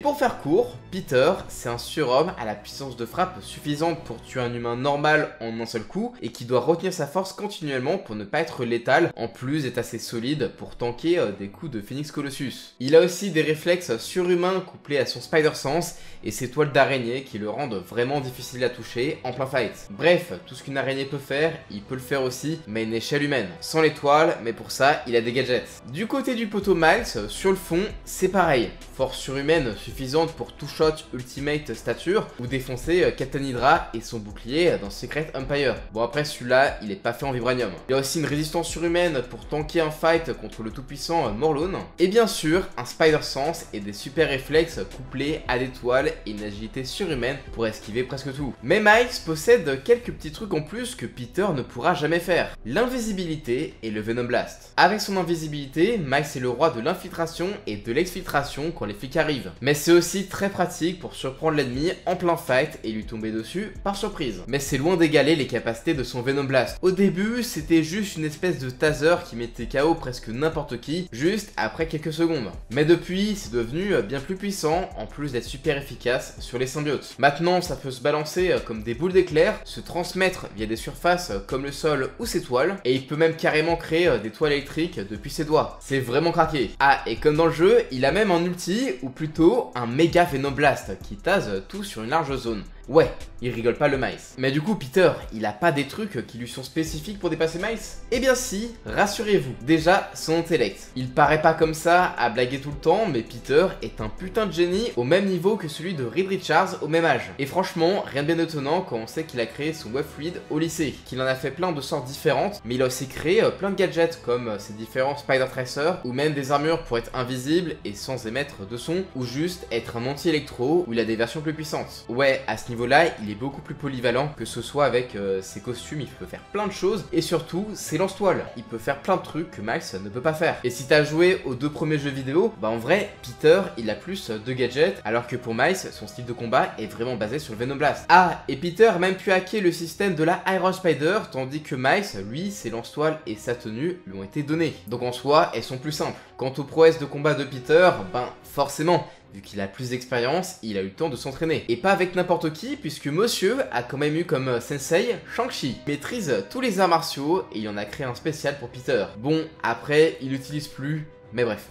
Pour faire court, Peter, c'est un surhomme à la puissance de frappe suffisante pour tuer un humain normal en un seul coup et qui doit retenir sa force continuellement pour ne pas être létal, en plus est assez solide pour tanker des coups de Phoenix Colossus. Il a aussi des réflexes surhumains couplés à son Spider Sense et ses toiles d'araignée qui le rendent vraiment difficile à toucher en plein fight. Bref, tout ce qu'une araignée peut faire, il peut le faire aussi, mais à une échelle humaine. Sans les toiles, mais pour ça, il a des gadgets. Du côté du poteau Miles, sur le fond, c'est pareil. Force surhumaine suffisante pour two shot ultimate stature ou défoncer Captain Hydra et son bouclier dans Secret Empire. Bon après celui-là, il est pas fait en vibranium. Il a aussi une résistance surhumaine pour tanker un fight contre le tout-puissant Morlun. Et bien sûr, un Spider Sense et des super réflexes couplés à des toiles et une agilité surhumaine pour esquiver presque tout. Mais Miles possède quelques petits trucs en plus que Peter ne pourra jamais faire. L'invisibilité et le Venom Blast. Avec son invisibilité, Miles est le roi de l'infiltration et de l'exfiltration quand les flics arrivent. Mais c'est aussi très pratique pour surprendre l'ennemi en plein fight et lui tomber dessus par surprise. Mais c'est loin d'égaler les capacités de son Venom Blast. Au début, c'était juste une espèce de taser qui mettait KO presque n'importe qui, juste après quelques secondes. Mais depuis, c'est devenu bien plus puissant, en plus d'être super efficace sur les symbiotes. Maintenant, ça peut se balancer comme des boules d'éclairs, se transmettre via des surfaces comme le sol ou ses toiles, et il peut même carrément créer des toiles électriques depuis ses doigts. C'est vraiment craqué. Ah, et comme dans le jeu, il a même un ulti, ou plutôt un méga Venom Blast, qui tase tout sur une large zone. Ouais, il rigole pas le Miles. Mais du coup, Peter, il a pas des trucs qui lui sont spécifiques pour dépasser Miles? Eh bien si, rassurez-vous. Déjà, son intellect. Il paraît pas comme ça à blaguer tout le temps, mais Peter est un putain de génie au même niveau que celui de Reed Richards au même âge. Et franchement, rien de bien étonnant quand on sait qu'il a créé son web fluid au lycée, qu'il en a fait plein de sortes différentes, mais il a aussi créé plein de gadgets comme ses différents Spider Tracer, ou même des armures pour être invisible et sans émettre de son, ou juste être un anti-électro où il a des versions plus puissantes. Ouais, à ce niveau-là, il est beaucoup plus polyvalent, que ce soit avec ses costumes, il peut faire plein de choses, et surtout, ses lance-toiles. Il peut faire plein de trucs que Miles ne peut pas faire. Et si t'as joué aux 2 premiers jeux vidéo, bah en vrai, Peter, il a plus de gadgets, alors que pour Miles, son style de combat est vraiment basé sur le Venom Blast. Ah, et Peter a même pu hacker le système de la Iron Spider, tandis que Miles, lui, ses lance-toiles et sa tenue lui ont été donnés. Donc en soi, elles sont plus simples. Quant aux prouesses de combat de Peter, ben forcément, vu qu'il a plus d'expérience, il a eu le temps de s'entraîner. Et pas avec n'importe qui, puisque monsieur a quand même eu comme sensei Shang-Chi. Il maîtrise tous les arts martiaux et il en a créé un spécial pour Peter. Bon, après, il l'utilise plus, mais bref.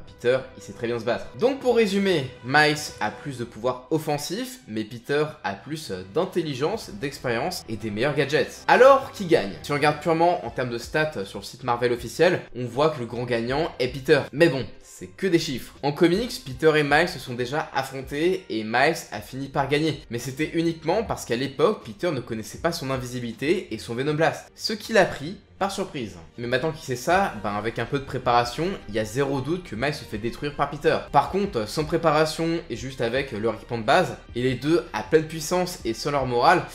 Peter, il sait très bien se battre. Donc pour résumer, Miles a plus de pouvoir offensif, mais Peter a plus d'intelligence, d'expérience et des meilleurs gadgets. Alors, qui gagne? Si on regarde purement en termes de stats sur le site Marvel officiel, on voit que le grand gagnant est Peter. Mais bon, c'est que des chiffres. En comics, Peter et Miles se sont déjà affrontés et Miles a fini par gagner. Mais c'était uniquement parce qu'à l'époque, Peter ne connaissait pas son invisibilité et son Venom Blast. Ce qu'il a pris par surprise. Mais maintenant qu'il sait ça, ben avec un peu de préparation, il y a zéro doute que Miles se fait détruire par Peter. Par contre, sans préparation et juste avec leur équipement de base, et les deux à pleine puissance et sans leur morale,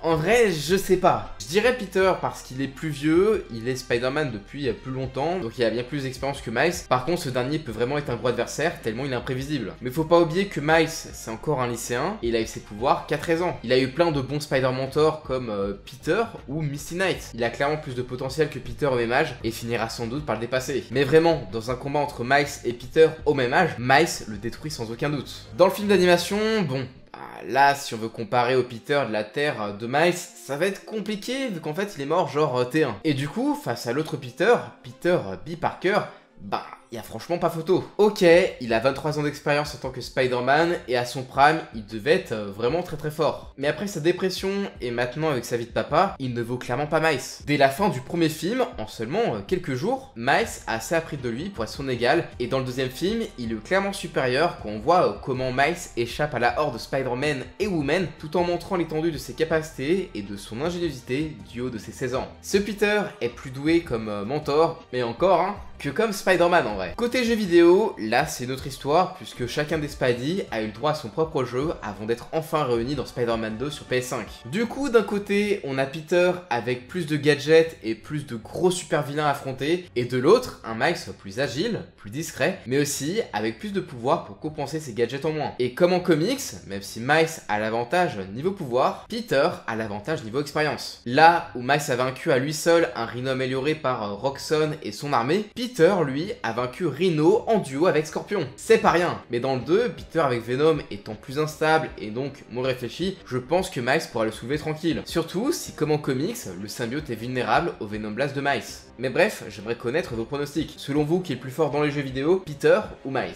en vrai, je sais pas. Je dirais Peter parce qu'il est plus vieux, il est Spider-Man depuis plus longtemps, donc il a bien plus d'expérience que Miles. Par contre, ce dernier peut vraiment être un gros adversaire, tellement il est imprévisible. Mais faut pas oublier que Miles, c'est encore un lycéen, et il a eu ses pouvoirs qu'à 13 ans. Il a eu plein de bons Spider-Mentors comme Peter ou Misty Knight. Il a clairement plus de potentiel que Peter au même âge, et finira sans doute par le dépasser. Mais vraiment, dans un combat entre Miles et Peter au même âge, Miles le détruit sans aucun doute. Dans le film d'animation, bon... Là, si on veut comparer au Peter de la Terre de Miles, ça va être compliqué vu qu'en fait il est mort genre T1. Et du coup, face à l'autre Peter, Peter B. Parker, bah, il y a franchement pas photo. Ok, il a 23 ans d'expérience en tant que Spider-Man et à son prime, il devait être vraiment très très fort. Mais après sa dépression et maintenant avec sa vie de papa, il ne vaut clairement pas Miles. Dès la fin du premier film, en seulement quelques jours, Miles a assez appris de lui pour être son égal et dans le deuxième film, il est clairement supérieur quand on voit comment Miles échappe à la horde de Spider-Man et Woman tout en montrant l'étendue de ses capacités et de son ingéniosité du haut de ses 16 ans. Ce Peter est plus doué comme mentor, mais encore hein, que comme Spider-Man en vrai. Côté jeux vidéo, là c'est une autre histoire puisque chacun des Spidey a eu le droit à son propre jeu avant d'être enfin réunis dans Spider-Man 2 sur PS5. Du coup d'un côté on a Peter avec plus de gadgets et plus de gros super vilains à affronter et de l'autre un Miles plus agile, plus discret mais aussi avec plus de pouvoir pour compenser ses gadgets en moins. Et comme en comics, même si Miles a l'avantage niveau pouvoir, Peter a l'avantage niveau expérience. Là où Miles a vaincu à lui seul un Rhino amélioré par Roxxon et son armée, Peter lui a vaincu vaincu Rhino en duo avec Scorpion. C'est pas rien, mais dans le 2, Peter avec Venom étant plus instable et donc moins réfléchi, je pense que Miles pourra le soulever tranquille. Surtout si, comme en comics, le symbiote est vulnérable au Venom Blast de Miles. Mais bref, j'aimerais connaître vos pronostics. Selon vous, qui est le plus fort dans les jeux vidéo, Peter ou Miles?